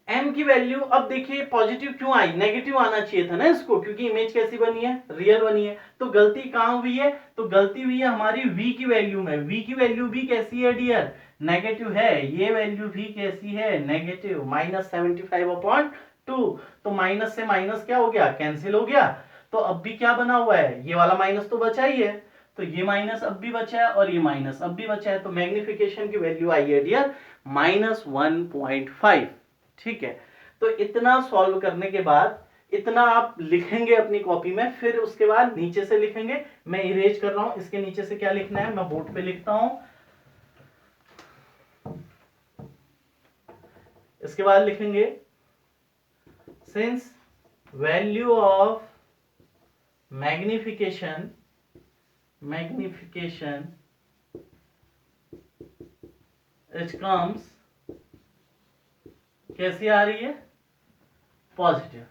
[SPEAKER 2] m की वैल्यू अब देखिए पॉजिटिव क्यों आई, नेगेटिव आना चाहिए था ना इसको, क्योंकि इमेज कैसी बनी है? रियल बनी है। तो गलती कहां हुई है? तो गलती हुई है हमारी v की वैल्यू में। v की वैल्यू भी कैसी है डियर? नेगेटिव है। ये वैल्यू भी कैसी है? नेगेटिव, -75/2। तो माइनस से माइनस क्या हो गया? कैंसिल हो गया। तो अब भी क्या बना हुआ है? ये वाला माइनस तो बचा ही है, तो ये माइनस अब भी बचा है और ये माइनस अब भी बचा है। तो मैग्निफिकेशन की वैल्यू आई है डियर -1.5। ठीक है, तो इतना सॉल्व करने के बाद इतना आप लिखेंगे अपनी कॉपी में, फिर उसके बाद नीचे से लिखेंगे। मैं इरेज कर रहा हूं, इसके नीचे से क्या लिखना है मैं बोर्ड पे लिखता हूं। इसके बाद लिखेंगे since value of magnification it comes, कैसी आ रही है? पॉजिटिव।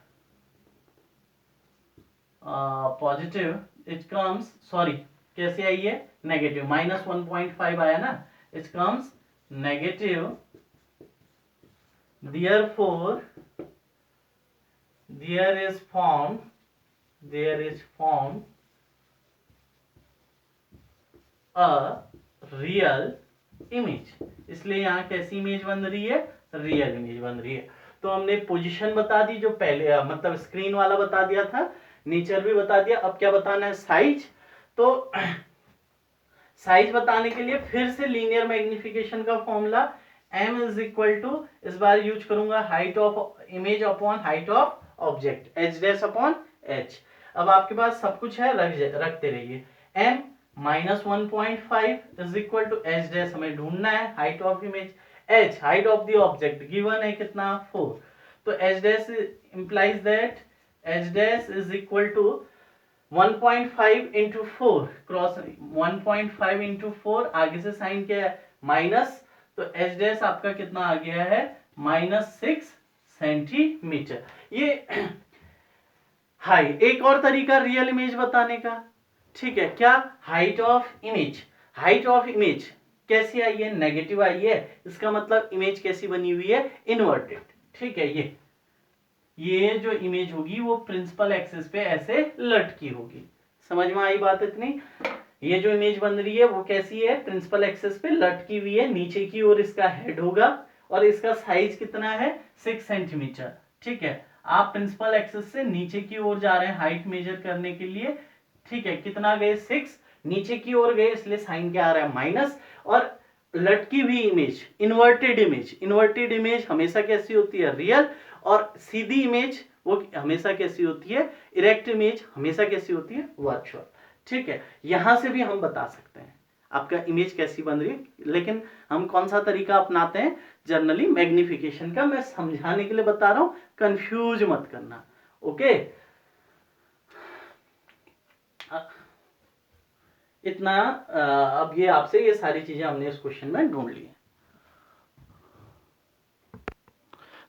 [SPEAKER 2] इट कम्स, सॉरी कैसे आई है? नेगेटिव। -1.5 आया ना, it comes negative, therefore there is formed a real image। इसलिए यहां कैसी इमेज बन रही है? रियल इमेज बन रही है। तो हमने पोजीशन बता दी, जो पहले मतलब स्क्रीन वाला बता दिया था, नेचर भी बता दिया। अब क्या बताना है? साइज। तो साइज बताने के लिए फिर से लीनियर मैग्निफिकेशन का formula m is equal to, इस बार यूज करूंगा height of image upon height of object, h dash upon h। अब आपके पास सब कुछ है, रखते रहिए। m -1.5 is equal to h dash, हमें ढूंढना है height of image. h height of the object given है कितना? 4। तो h dash implies that h dash is equal to 1.5 into 4, cross 1.5 into 4, आगे से साइन क्या है? माइनस। तो एच डैश आपका कितना आ गया है? -6 सेंटीमीटर। ये हाई। एक और तरीका रियल इमेज बताने का, ठीक है, क्या? Height of image. Height of image कैसी आई है? नेगेटिव आई है। इसका मतलब इमेज कैसी बनी हुई है? इन्वर्टेड। ठीक है, ये जो इमेज होगी वो प्रिंसिपल एक्सिस पे ऐसे लटकी होगी। समझ में आई बात इतनी? ये जो इमेज बन रही है वो कैसी है? प्रिंसिपल एक्सिस पे लटकी हुई है। नीचे की ओर इसका हेड होगा और इसका साइज कितना है? 6 सेंटीमीटर। ठीक है, आप प्रिंसिपल एक्सिस से नीचे की ओर जा रहे हैं हाइट मेजर करने के लिए। ठीक है, कितना गए? 6। नीचे की ओर गए इसलिए साइन क्या आ रहा है? माइनस। और लटकी हुई image, inverted image. Inverted image हमेशा कैसी होती है? रियल। और सीधी इमेज वो हमेशा कैसी होती है? इरेक्ट इमेज हमेशा कैसी होती है? वर्चुअल। ठीक है, यहां से भी हम बता सकते हैं आपका इमेज कैसी बन रही है। लेकिन हम कौन सा तरीका अपनाते हैं? जनरली मैग्निफिकेशन का। मैं समझाने के लिए बता रहा हूं, कंफ्यूज मत करना। ओके, इतना अब ये आपसे ये सारी चीजें हमने इस क्वेश्चन में ढूंढ ली है।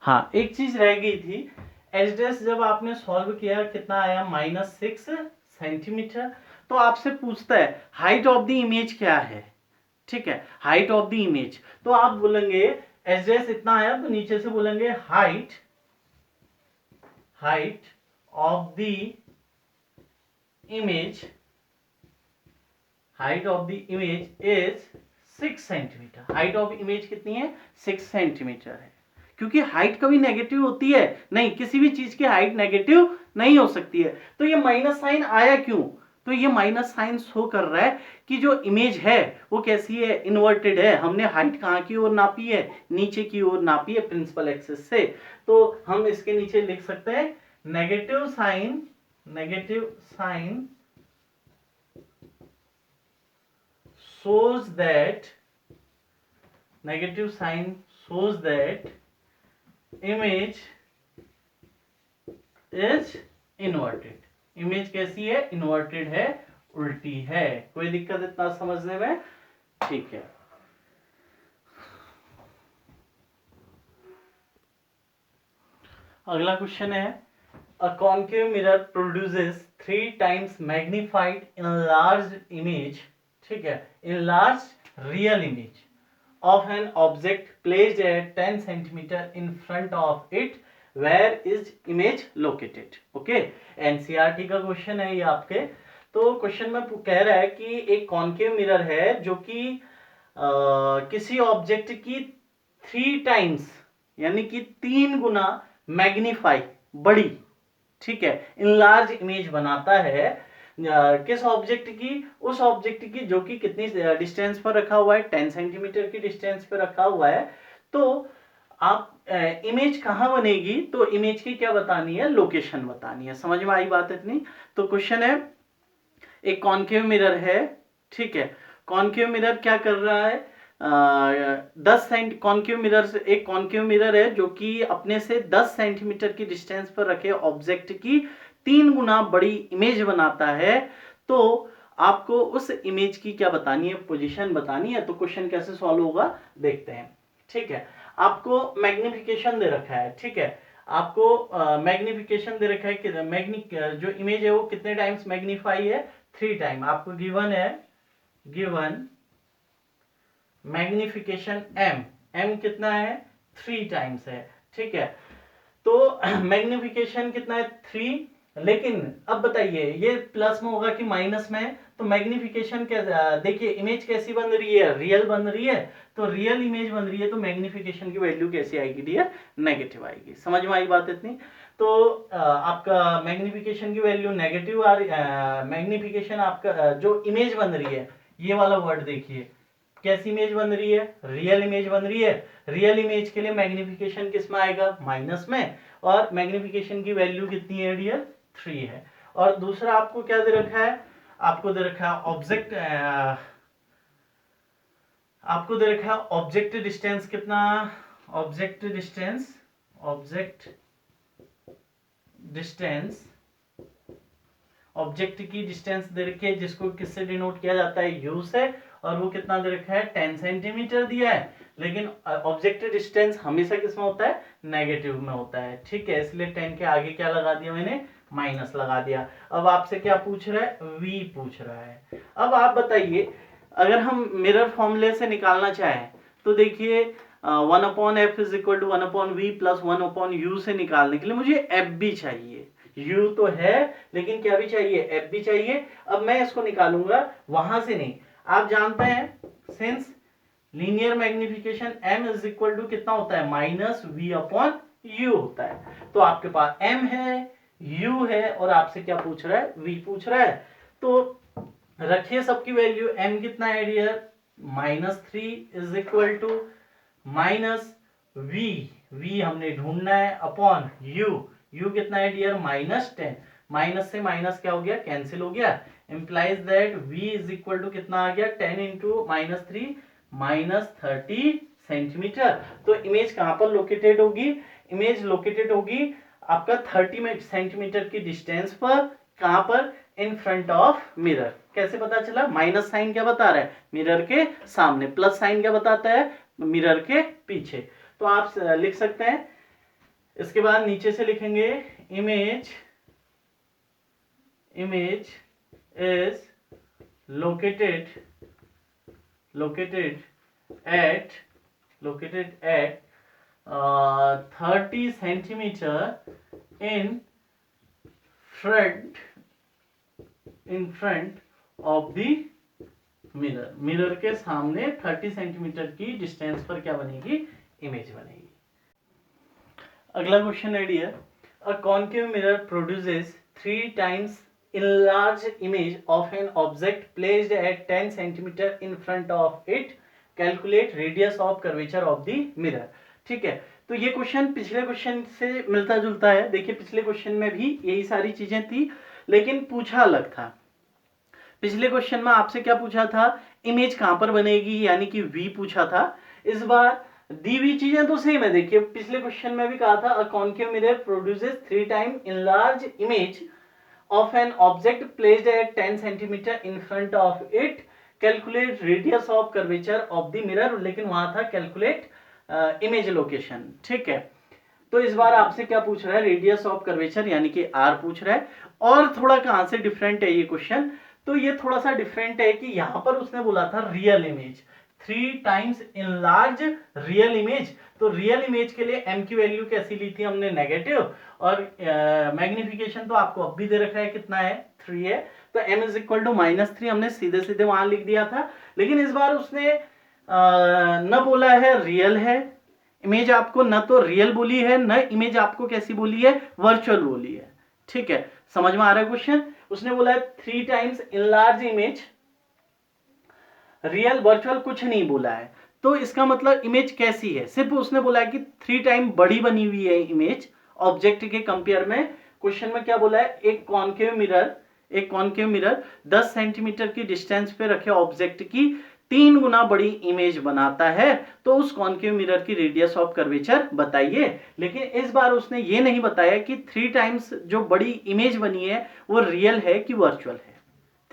[SPEAKER 2] हाँ, एक चीज रह गई थी। एच डैश जब आपने सॉल्व किया कितना आया? -6 सेंटीमीटर। तो आपसे पूछता है हाइट ऑफ द इमेज क्या है। ठीक है, हाइट ऑफ द इमेज। तो आप बोलेंगे एच डैश इतना आया, तो नीचे से बोलेंगे height of the image, height of the image is 6 centimetre. Height of image कितनी है? 6 सेंटीमीटर है। क्योंकि हाइट कभी नेगेटिव होती है नहीं, किसी भी चीज की हाइट नेगेटिव नहीं हो सकती है। तो ये माइनस साइन आया क्यों? तो ये माइनस साइन शो कर रहा है कि जो इमेज है वो कैसी है? इन्वर्टेड है। हमने हाइट कहां की ओर नापी है? नीचे की ओर नापी है प्रिंसिपल एक्सिस से। तो हम इसके नीचे लिख सकते हैं negative sign shows that image is inverted। Image कैसी है? इन्वर्टेड है, उल्टी है। कोई दिक्कत इतना समझने में? ठीक है, अगला क्वेश्चन है अ concave mirror produces 3 times magnified enlarged image, ठीक है, enlarged real image of an object placed at 10 centimeter in front of it, where is image located? Okay, NCERT का क्वेश्चन है ये आपके। तो क्वेश्चन में कह रहा है कि एक कॉन्केव मिरर है जो कि किसी ऑब्जेक्ट की 3 टाइम्स यानी कि 3 गुना मैग्नीफाई, बड़ी, ठीक है, इनलार्ज इमेज बनाता है किस ऑब्जेक्ट की, उस ऑब्जेक्ट की जो कि कितनी डिस्टेंस पर रखा हुआ है, 10 सेंटीमीटर की डिस्टेंस पर रखा हुआ है। तो आप इमेज कहां बनेगी, तो इमेज की क्या बतानी है, लोकेशन बतानी है। समझ में आई बात इतनी? तो क्वेश्चन है एक कॉन्केव मिरर है, ठीक है, कॉन्केव मिरर क्या कर रहा है, 10 सेंट कॉन्केव मिरर से, एक कॉन्केव मिरर है जो कि अपने से 10 सेंटीमीटर की डिस्टेंस पर रखे ऑब्जेक्ट की 3 गुना बड़ी इमेज बनाता है। तो आपको उस इमेज की क्या बतानी है, पोजीशन बतानी है। तो क्वेश्चन कैसे सॉल्व होगा देखते हैं, ठीक है। आपको मैग्निफिकेशन दे रखा है, ठीक है, आपको मैग्निफिकेशन दे रखा है कि जो इमेज है वो कितने टाइम्स मैग्नीफाई है, 3 टाइम। आपको गिवन है, गिवन मैग्निफिकेशन m कितना है, 3 टाइम्स है, ठीक है। तो मैग्निफिकेशन कितना है, 3। लेकिन अब बताइए ये प्लस में होगा कि माइनस में? तो मैग्निफिकेशन क्या, देखिए इमेज कैसी बन रही है, रियल बन रही है। तो रियल इमेज बन रही है तो मैग्निफिकेशन की वैल्यू कैसी आएगी डियर, नेगेटिव आएगी। समझ में आई बात इतनी? तो आपका मैग्निफिकेशन की वैल्यू नेगेटिव आ रही, मैग्निफिकेशन आपका जो इमेज बन रही है, ये वाला वर्ड देखिए, कैसी इमेज बन रही है, रियल इमेज बन रही है। रियल इमेज के लिए मैग्निफिकेशन किस में आएगा, माइनस में। और मैग्निफिकेशन की वैल्यू कितनी है डियर, 3 है। और दूसरा आपको क्या दे रखा है, आपको दे रखा है ऑब्जेक्ट, आपको दे रखा है ऑब्जेक्ट डिस्टेंस कितना, object distance, object distance, object की डिस्टेंस दे रखी है जिसको किससे डिनोट किया जाता है, यू से। और वो कितना दे रखा है, 10 सेंटीमीटर दिया है। लेकिन ऑब्जेक्ट डिस्टेंस हमेशा किस में होता है, नेगेटिव में होता है, ठीक है। इसलिए 10 के आगे क्या लगा दिया मैंने, माइनस लगा दिया। अब आपसे क्या पूछ रहा है, v पूछ रहा है। अब आप बताइए अगर हम मिरर फॉर्मूले से निकालना चाहें तो देखिए 1/f is equal to 1/v plus 1/u से निकालने के लिए मुझे f भी चाहिए। u तो है लेकिन क्या भी चाहिए, f भी चाहिए। अब मैं इसको निकालूंगा वहां से नहीं, आप जानते हैं since linear magnification m is equal to कितना होता है, माइनस v अपॉन u होता है। तो आपके पास m है, u है, और आपसे क्या पूछ रहा है, v पूछ रहा है। तो रखिए सबकी वैल्यू, m कितना है dear, -3 is equal to minus v हमने ढूंढना है, अपॉन u कितना है डियर, -10। माइनस से माइनस क्या हो गया, कैंसिल हो गया। Implies that v is equal to कितना आ गया, 10 इंटू -3 -30 सेंटीमीटर। तो इमेज कहां पर लोकेटेड होगी, इमेज लोकेटेड होगी आपका 30 सेंटीमीटर की डिस्टेंस पर। कहां पर, इन फ्रंट ऑफ मिरर। कैसे पता चला, माइनस साइन क्या बता रहा है, मिरर के सामने, प्लस साइन क्या बताता है, मिरर के पीछे। तो आप लिख सकते हैं, इसके बाद नीचे से लिखेंगे image is located at 30 centimeter in front of the mirror के सामने 30 सेंटीमीटर की डिस्टेंस पर क्या बनेगी, इमेज बनेगी। अगला क्वेश्चन है dear, a concave mirror produces 3 times enlarged image of an object placed at 10 centimeter in front of it, calculate radius of curvature of the mirror। ठीक है, तो ये क्वेश्चन पिछले क्वेश्चन से मिलता जुलता है। देखिए पिछले क्वेश्चन में भी यही सारी चीजें थी लेकिन पूछा अलग था। पिछले क्वेश्चन में आपसे क्या पूछा था, इमेज कहां पर बनेगी यानी कि v पूछा था। इस बार दी हुई चीजें तो सेम है। देखिए पिछले क्वेश्चन में भी कहा था, अ concave mirror produces 3 time enlarged image of an object placed at 10 centimeter in front of it, calculate radius of curvature of the mirror। लेकिन वहां था calculate image location। ठीक है, तो इस बार आपसे क्या पूछ रहा है, रेडियस ऑफ कर्वेचर यानी कि आर पूछ रहा है। और थोड़ा कहां से डिफरेंट है ये क्वेश्चन, तो ये थोड़ा सा डिफरेंट है कि यहां पर उसने बोला था real image, 3 times enlarge real image. तो रियल इमेज के लिए m की वैल्यू कैसी ली थी हमने, नेगेटिव, और मैग्निफिकेशन तो आपको अब भी दे रखा है, कितना है, 3 है, तो m इज इक्वल टू -3 हमने सीधे सीधे वहां लिख दिया था। लेकिन इस बार उसने न बोला है रियल है इमेज, आपको न तो रियल बोली है, न इमेज आपको कैसी बोली है, वर्चुअल बोली है। ठीक है, समझ में आ रहा है क्वेश्चन। उसने बोला है 3 times enlarge image, real virtual कुछ नहीं बोला है। तो इसका मतलब इमेज कैसी है, सिर्फ उसने बोला है कि 3 टाइम बड़ी बनी हुई है इमेज ऑब्जेक्ट के कंपेयर में। क्वेश्चन में क्या बोला है, एक कॉन्केव मिरर 10 सेंटीमीटर की डिस्टेंस पे रखे ऑब्जेक्ट की 3 गुना बड़ी इमेज बनाता है, तो उस कॉन्केव मिरर की रेडियस ऑफ कर्वेचर बताइए। लेकिन इस बार उसने ये नहीं बताया कि 3 टाइम्स जो बड़ी इमेज बनी है वो रियल है कि वर्चुअल है।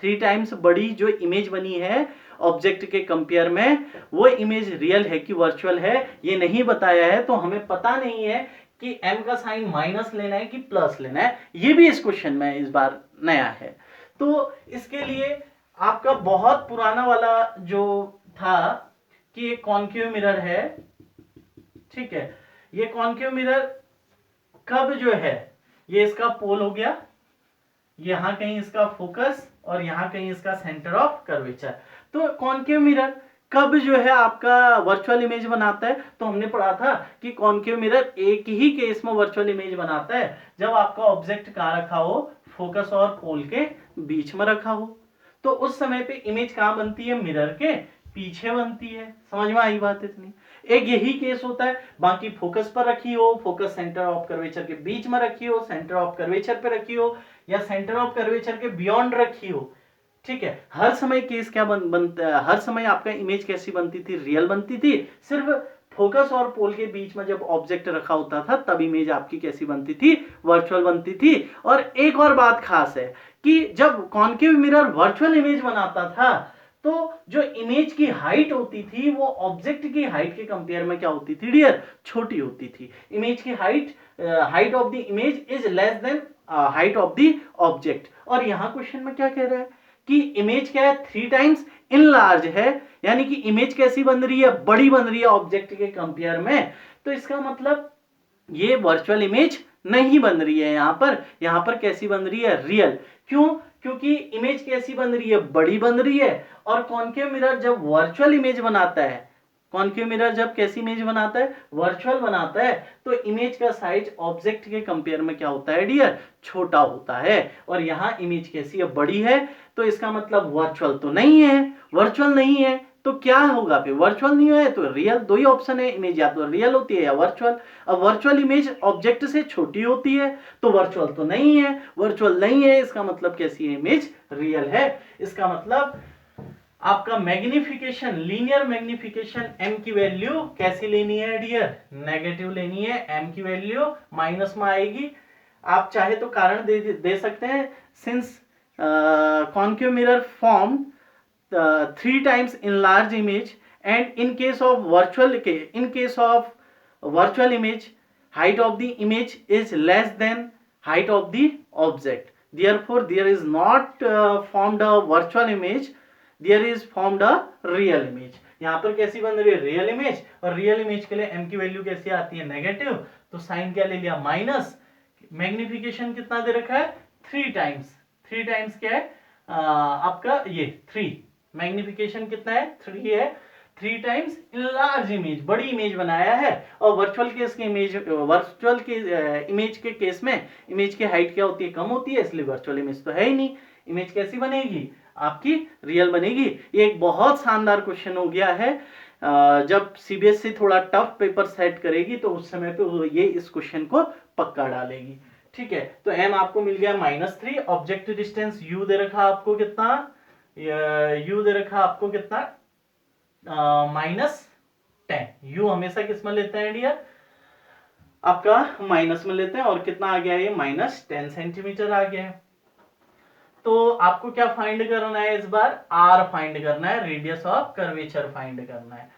[SPEAKER 2] 3 टाइम्स बड़ी जो इमेज बनी है ऑब्जेक्ट के कंपेयर में, वो इमेज रियल है कि वर्चुअल है, ये नहीं बताया है। तो हमें पता नहीं है कि m का साइन माइनस लेना है कि प्लस लेना है, ये भी इस क्वेश्चन में इस बार नया है। तो इसके लिए आपका बहुत पुराना वाला जो था कि एक कॉन्केव मिरर है, ठीक है, ये कॉन्केव मिरर कब जो है, ये इसका पोल हो गया, यहां कहीं इसका फोकस और यहां कहीं इसका सेंटर ऑफ कर्वेचर। तो कॉन्केव मिरर कब जो है आपका वर्चुअल इमेज बनाता है, तो हमने पढ़ा था कि कॉन्केव मिरर एक ही केस में वर्चुअल इमेज बनाता है, जब आपका ऑब्जेक्ट कहां रखा हो, फोकस और पोल के बीच में रखा हो। तो उस समय पे इमेज कहां बनती है, मिरर के पीछे बनती है। समझ में आई बात इतनी, एक यही केस होता है। बाकी फोकस पर रखी हो, फोकस सेंटर ऑफ कर्वेचर के बीच में रखी हो, सेंटर ऑफ कर्वेचर पे रखी हो, या सेंटर ऑफ कर्वेचर के बियॉन्ड रखी हो, ठीक है, हर समय केस क्या बनता है, हर समय आपका इमेज कैसी बनती थी, रियल बनती थी। सिर्फ फोकस और पोल के बीच में जब ऑब्जेक्ट रखा होता था तब इमेज आपकी कैसी बनती थी, वर्चुअल बनती थी। और एक और बात खास है कि जब कॉन्केव मिरर वर्चुअल इमेज बनाता था, तो जो इमेज की हाइट होती थी वो ऑब्जेक्ट की हाइट के कंपेयर में क्या होती थी डियर, छोटी होती थी। इमेज की height of the image is less than height of the object. और यहां क्वेश्चन में क्या कह रहा है कि इमेज क्या है, 3 टाइम्स इनलार्ज है, यानी कि इमेज कैसी बन रही है, बड़ी बन रही है ऑब्जेक्ट के कंपेयर में। तो इसका मतलब ये वर्चुअल इमेज नहीं बन रही है, यहां पर कैसी बन रही है, रियल। क्यों, क्योंकि इमेज कैसी बन रही है, बड़ी बन रही है। और कॉन्केव मिरर जब वर्चुअल इमेज बनाता है, कॉन्केव मिरर जब कैसी इमेज बनाता है, वर्चुअल बनाता है, तो इमेज का साइज ऑब्जेक्ट के कंपेयर में क्या होता है डियर, छोटा होता है। और यहां इमेज कैसी है, बड़ी है, तो इसका मतलब वर्चुअल तो नहीं है, वर्चुअल नहीं है तो क्या होगा फिर, वर्चुअल नहीं है तो रियल। दो ही ऑप्शन है, इमेज या तो रियल होती है या वर्चुअल। अब वर्चुअल इमेज ऑब्जेक्ट से छोटी होती है तो वर्चुअल तो नहीं है, वर्चुअल नहीं है इसका मतलब कैसी है, इमेज रियल है। इसका मतलब आपका मैग्निफिकेशन, लीनियर मैग्निफिकेशन m की वैल्यू कैसी लेनी है डियर, नेगेटिव लेनी है, m की वैल्यू माइनस में आएगी। आप चाहे तो कारण दे सकते हैं, since concave mirror form 3 times enlarged image, and in case of virtual image, height of the image is less than height of the object, therefore there is not formed a virtual image, there is formed a real image। यहां पर कैसी बन रही है, real image. और real image के लिए m की वैल्यू कैसी आती है, नेगेटिव, तो साइन क्या ले लिया, माइनस। मैग्निफिकेशन कितना दे रखा है, 3 टाइम्स। 3 टाइम्स क्या है आपका, ये 3, मैग्निफिकेशन कितना है, 3 है। 3 टाइम्स इनलार्ज इमेज, बड़ी इमेज बनाया है। और वर्चुअल के इमेज के केस में इमेज की हाइट क्या होती है, कम होती है, इसलिए वर्चुअल इमेज तो है ही नहीं। इमेज कैसी बनेगी, आपकी रियल बनेगी। ये एक बहुत शानदार क्वेश्चन हो गया है। जब सीबीएसई थोड़ा टफ पेपर सेट करेगी तो उस समय पे ये इस क्वेश्चन को पक्का डालेगी। ठीक है, तो m आपको मिल गया -3, ऑब्जेक्ट डिस्टेंस u दे रखा आपको कितना, u दे रखा आपको कितना, -10। u हमेशा किस में लेते हैं डियर, आपका माइनस में लेते हैं। और कितना आ गया, ये -10 सेंटीमीटर आ गया है। तो आपको क्या फाइंड करना है इस बार, r फाइंड करना है, रेडियस ऑफ कर्वेचर फाइंड करना है।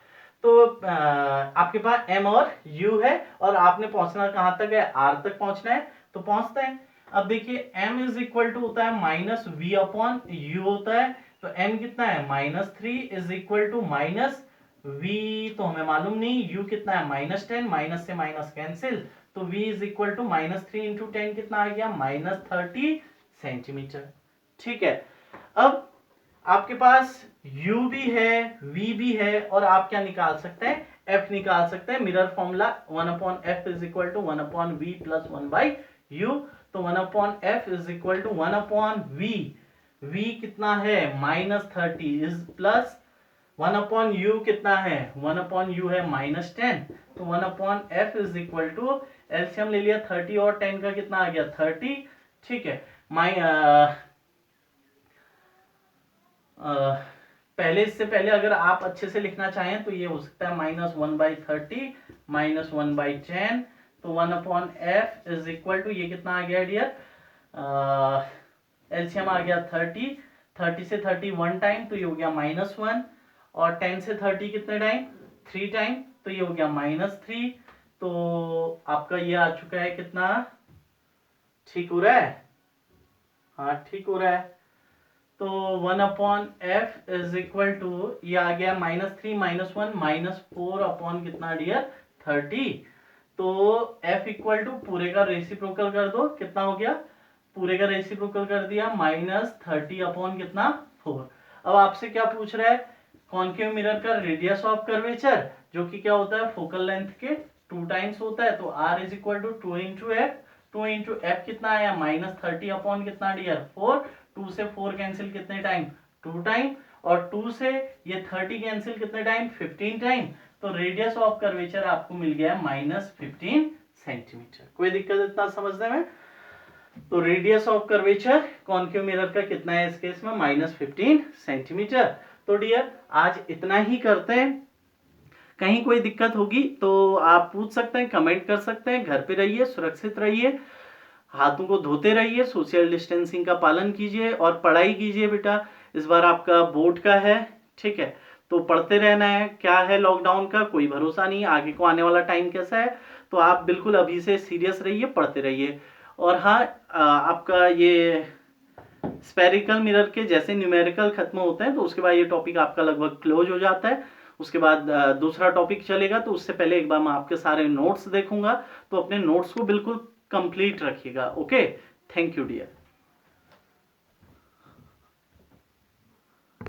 [SPEAKER 2] तो आपके पास m और u है और आपने पहुंचना कहां तक है, r तक पहुंचना है, तो पहुंचते हैं। अब देखिए m इज इक्वल टू होता है माइनस वी अपॉन यू होता है, तो m कितना है -3 is equal to minus v, तो हमें मालूम नहीं u कितना है -10, माइनस से माइनस कैंसिल, तो v is equal to -3 into 10 कितना आ गया -30 सेंटीमीटर। ठीक है, अब आपके पास u भी है v भी है और आप क्या निकाल सकते हैं, f निकाल सकते हैं। Mirror formula 1/f is equal to 1/v plus 1/u, तो 1/f is equal to 1/v, v कितना है -30 इज प्लस 1/u कितना है, 1/u है -10, तो 1/f is equal to LCM ले लिया 30 और 10 का कितना आ गया 30। ठीक है, पहले इससे पहले अगर आप अच्छे से लिखना चाहें तो ये हो सकता है -1/30 -1/10, तो 1/f इज इक्वल टू ये कितना आ गया डियर, एलसीएम आ गया 30, 30 से 30 1 टाइम, तो ये हो गया -1, और 10 से 30 कितने टाइम 3 टाइम, तो ये हो गया -3, तो आपका ये आ चुका है कितना, ठीक हो रहा है, हाँ ठीक हो रहा है। तो 1/f इज इक्वल टू ये आ गया -3 -1 -4 अपॉन कितना डियर 30, तो f इक्वल टू पूरे का रेसिप्रोकल कर दो, कितना हो गया, पूरे का रेसिप्रोकल कर दिया -30 अपॉन कितना 4। अब आपसे क्या पूछ रहा है, कॉन्केव मिरर का रेडियस ऑफ कर्वेचर जो कि क्या होता है फोकल लेंथ के 2 टाइम्स होता है, तो r is equal to 2 into f, 2 into f कितना आया -30 अपॉन कितना डियर 4, 2 से 4 कैंसिल कितने टाइम 2 टाइम, और 2 से ये 30 कैंसिल कितने टाइम 15 टाइम, तो रेडियस ऑफ कर्वेचर आपको मिल गया -15 सेंटीमीटर। कोई दिक्कत इतना समझने में, तो radius of curvature concave mirror का कितना है इस केस में -15 सेंटीमीटर। तो डियर आज इतना ही करते हैं, कहीं कोई दिक्कत होगी तो आप पूछ सकते हैं, कमेंट कर सकते हैं। घर पे रहिए, सुरक्षित रहिए, हाथों को धोते रहिए, सोशल डिस्टेंसिंग का पालन कीजिए और पढ़ाई कीजिए बेटा। इस बार आपका बोर्ड का है, ठीक है, तो पढ़ते रहना है। क्या है लॉकडाउन का कोई भरोसा नहीं, आगे को आने वाला टाइम कैसा है, तो आप बिल्कुल अभी से सीरियस रहिए, पढ़ते रहिए। और हाँ, आपका ये स्फेरिकल मिरर के जैसे न्यूमेरिकल खत्म होते हैं तो उसके बाद ये टॉपिक आपका लगभग क्लोज हो जाता है। उसके बाद दूसरा टॉपिक चलेगा, तो उससे पहले एक बार मैं आपके सारे नोट्स देखूंगा, तो अपने नोट्स को बिल्कुल कंप्लीट रखिएगा। Okay, thank you dear.